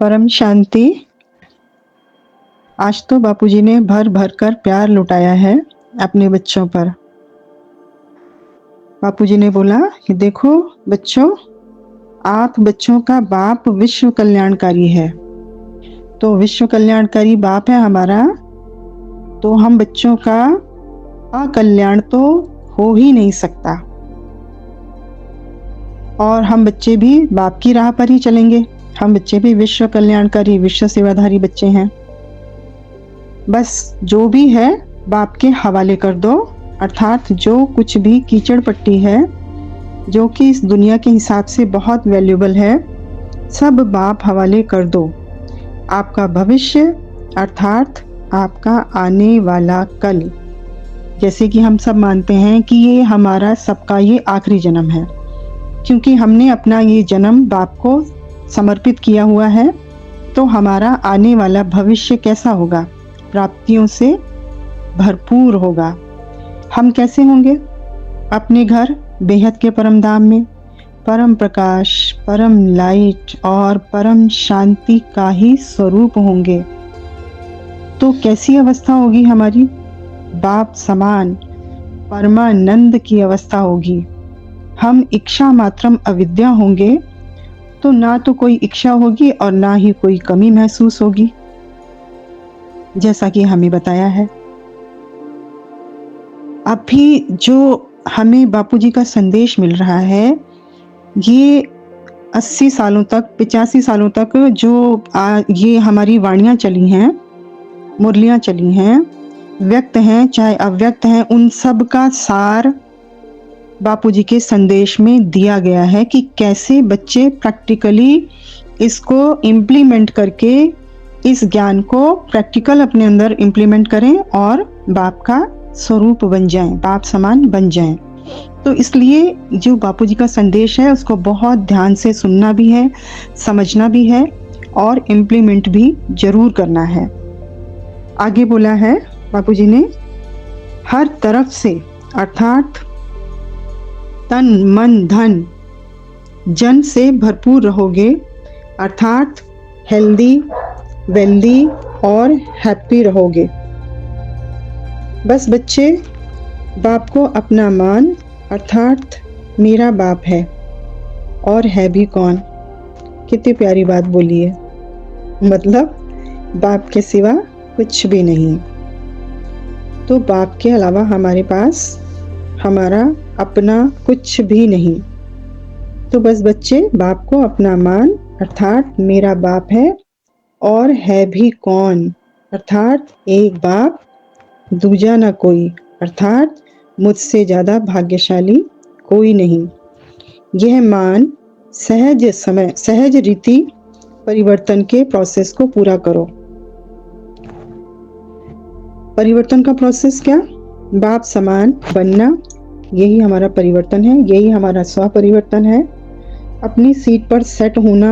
परम शांति। आज तो बापूजी ने भर भर कर प्यार लुटाया है अपने बच्चों पर। बापूजी ने बोला कि देखो बच्चों, आप बच्चों का बाप विश्व कल्याणकारी है। तो विश्व कल्याणकारी बाप है हमारा, तो हम बच्चों का अकल्याण तो हो ही नहीं सकता, और हम बच्चे भी बाप की राह पर ही चलेंगे। हम बच्चे भी विश्व कल्याणकारी, विश्व सेवाधारी बच्चे हैं। बस जो भी है बाप के हवाले कर दो, अर्थात जो कुछ भी कीचड़ पट्टी है, जो कि इस दुनिया के हिसाब से बहुत वैल्यूबल है, सब बाप हवाले कर दो। आपका भविष्य अर्थात आपका आने वाला कल, जैसे कि हम सब मानते हैं कि ये हमारा सबका ये आखिरी जन्म है, क्योंकि हमने अपना ये जन्म बाप को समर्पित किया हुआ है। तो हमारा आने वाला भविष्य कैसा होगा? प्राप्तियों से भरपूर होगा। हम कैसे होंगे? अपने घर बेहद के परम धाम में परम प्रकाश, परम लाइट और परम शांति का ही स्वरूप होंगे। तो कैसी अवस्था होगी हमारी? बाप समान परमानंद की अवस्था होगी। हम इच्छा मात्रम अविद्या होंगे, तो ना तो कोई इच्छा होगी और ना ही कोई कमी महसूस होगी, जैसा कि हमें बताया है। अभी जो हमें बापूजी का संदेश मिल रहा है, ये 80 सालों तक, 85 सालों तक जो ये हमारी वाणियाँ चली हैं, मुरलियाँ चली हैं, व्यक्त हैं चाहे अव्यक्त हैं, उन सब का सार बापूजी के संदेश में दिया गया है कि कैसे बच्चे प्रैक्टिकली इसको इम्प्लीमेंट करके इस ज्ञान को प्रैक्टिकल अपने अंदर इम्प्लीमेंट करें और बाप का स्वरूप बन जाएं, बाप समान बन जाएं। तो इसलिए जो बापूजी का संदेश है उसको बहुत ध्यान से सुनना भी है, समझना भी है और इम्प्लीमेंट भी जरूर करना है। आगे बोला है बापूजी ने, हर तरफ से अर्थात तन मन धन जन से भरपूर रहोगे, अर्थात हेल्दी, वेल्दी और हैप्पी रहोगे। बस बच्चे बाप को अपना मान, अर्थात मेरा बाप है और है भी कौन। कितनी प्यारी बात बोली है, मतलब बाप के सिवा कुछ भी नहीं। तो बाप के अलावा हमारे पास हमारा अपना कुछ भी नहीं। तो बस बच्चे बाप को अपना मान, अर्थात मेरा बाप है और है भी कौन, अर्थात एक बाप दूजा ना कोई, अर्थात मुझसे ज़्यादा भाग्यशाली कोई नहीं। यह मान सहज रीति परिवर्तन के प्रोसेस को पूरा करो। परिवर्तन का प्रोसेस क्या? बाप समान बनना, यही हमारा परिवर्तन है, यही हमारा स्व परिवर्तन है। अपनी सीट पर सेट होना,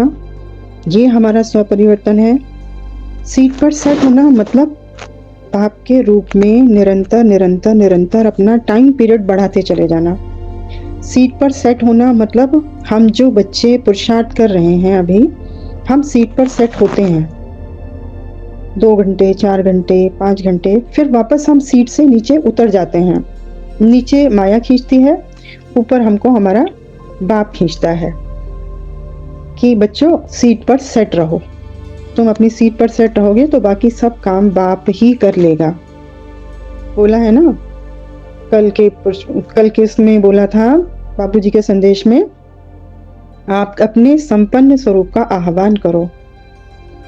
ये हमारा स्व परिवर्तन है। सीट पर सेट होना मतलब बाप के रूप में निरंतर निरंतर निरंतर अपना टाइम पीरियड बढ़ाते चले जाना। सीट पर सेट होना मतलब हम जो बच्चे पुरुषार्थ कर रहे हैं, अभी हम सीट पर सेट होते हैं 2 घंटे, 4 घंटे, 5 घंटे, फिर वापस हम सीट से नीचे उतर जाते हैं। नीचे माया खींचती है, ऊपर हमको हमारा बाप खींचता है कि बच्चों सीट पर सेट रहो। तुम अपनी सीट पर सेट रहोगे तो बाकी सब काम बाप ही कर लेगा। बोला है ना, कल के इसमें बोला था बापूजी के संदेश में, आप अपने संपन्न स्वरूप का आह्वान करो।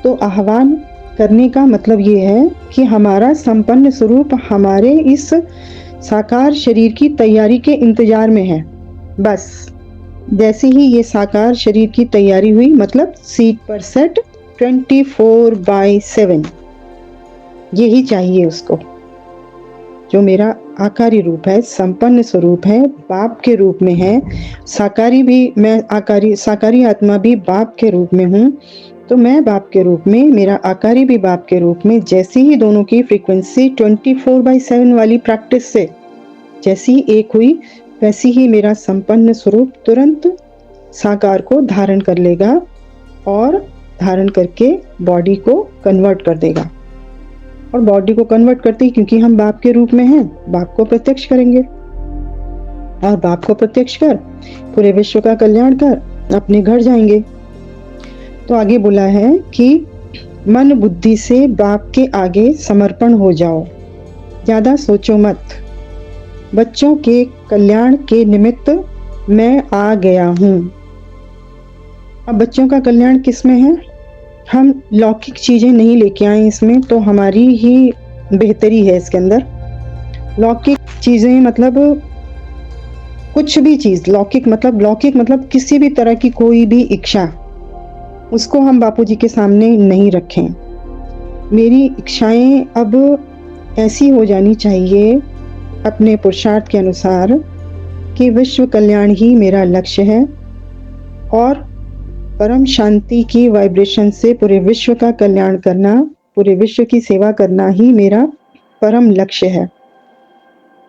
तो आह्वान करने का मतलब ये है कि हमारा संपन्न स्वरूप हमारे इस साकार शरीर की तैयारी के इंतजार में है। बस जैसे ही ये साकार शरीर की तैयारी हुई, मतलब सीट पर सेट 24/7, यही चाहिए उसको। जो मेरा आकारी रूप है, संपन्न स्वरूप है, बाप के रूप में है। साकारी भी मैं, साकारी आत्मा भी बाप के रूप में हूँ, तो मैं बाप के रूप में, मेरा आकारी भी बाप के रूप में। जैसे ही दोनों की फ्रीक्वेंसी 24/7 वाली प्रैक्टिस से जैसी एक हुई, वैसी ही मेरा संपन्न स्वरूप तुरंत साकार को धारण कर लेगा और धारण करके बॉडी को कन्वर्ट कर देगा। और बॉडी को कन्वर्ट करते ही, क्योंकि हम बाप के रूप में हैं, बाप को प्रत्यक्ष करेंगे और बाप को प्रत्यक्ष कर पूरे विश्व का कल्याण कर अपने घर जाएंगे। तो आगे बोला है कि मन बुद्धि से बाप के आगे समर्पण हो जाओ, ज्यादा सोचो मत। बच्चों के कल्याण के निमित्त मैं आ गया हूँ। अब बच्चों का कल्याण किस में है? हम लौकिक चीजें नहीं लेके आए इसमें, तो हमारी ही बेहतरी है इसके अंदर। लौकिक चीजें मतलब कुछ भी चीज, लौकिक मतलब किसी भी तरह की कोई भी इच्छा, उसको हम बापूजी के सामने नहीं रखें। मेरी इच्छाएं अब ऐसी हो जानी चाहिए अपने पुरुषार्थ के अनुसार कि विश्व कल्याण ही मेरा लक्ष्य है और परम शांति की वाइब्रेशन से पूरे विश्व का कल्याण करना, पूरे विश्व की सेवा करना ही मेरा परम लक्ष्य है।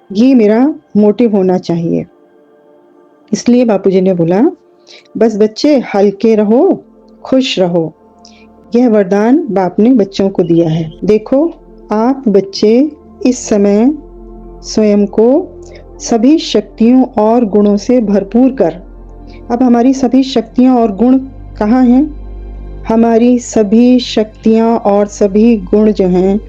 ये मेरा मोटिव होना चाहिए। इसलिए बापूजी ने बोला, बस बच्चे हल्के रहो, खुश रहो। यह वरदान बाप ने बच्चों को दिया है। देखो, आप बच्चे इस समय स्वयं को सभी शक्तियों और गुणों से भरपूर कर। अब हमारी सभी शक्तियां और गुण कहाँ हैं? हमारी सभी शक्तियां और सभी गुण जो हैं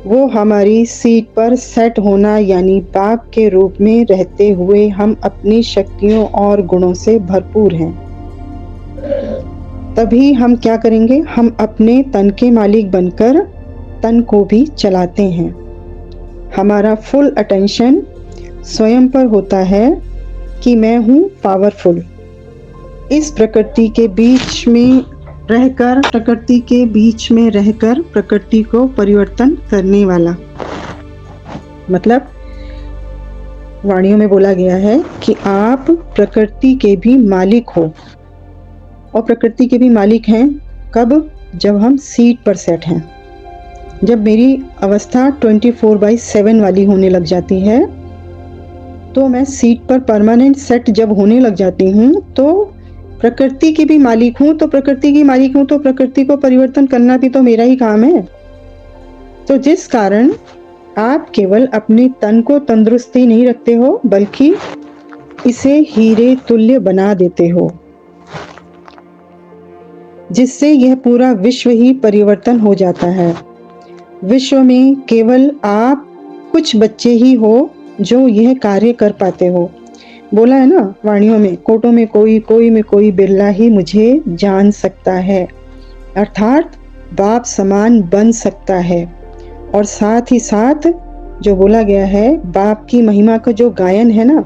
वो हमारी सीट पर सेट होना, यानी बाप के रूप में रहते हुए हम अपनी शक्तियों और गुणों से भरपूर हैं। तभी हम क्या करेंगे? हम अपने तन के मालिक बनकर तन को भी चलाते हैं। हमारा फुल अटेंशन स्वयं पर होता है कि मैं हूँ पावरफुल। इस प्रकृति के बीच में रहकर प्रकृति को परिवर्तन करने वाला। मतलब वाणियों में बोला गया है कि आप प्रकृति के भी मालिक हो। और प्रकृति के भी मालिक हैं कब? जब हम सीट पर सेट हैं। जब मेरी अवस्था 24/7 वाली होने लग जाती है, तो मैं सीट पर परमानेंट सेट जब होने लग जाती हूँ, तो प्रकृति की भी मालिक हूँ। तो प्रकृति को परिवर्तन करना भी तो मेरा ही काम है। तो जिस कारण आप केवल अपने तन को तंदुरुस्ती नहीं रखते हो, बल्कि इसे हीरे तुल्य बना देते हो, जिससे यह पूरा विश्व ही परिवर्तन हो जाता है। विश्व में केवल आप कुछ बच्चे ही हो जो यह कार्य कर पाते हो। बोला है ना वाणियों में, कोटों में कोई बिरला ही मुझे जान सकता है, अर्थात बाप समान बन सकता है। और साथ ही साथ जो बोला गया है, बाप की महिमा का जो गायन है ना,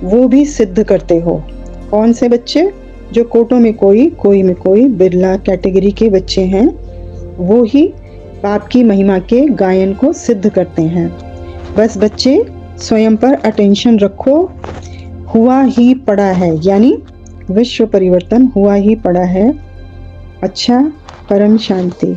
वो भी सिद्ध करते हो। कौन से बच्चे? जो कोटों में कोई बिरला कैटेगरी के बच्चे हैं, वो ही बाप की महिमा के गायन को सिद्ध करते हैं। बस बच्चे स्वयं पर अटेंशन रखो। हुआ ही पड़ा है, यानी विश्व परिवर्तन हुआ ही पड़ा है। अच्छा, परम शांति।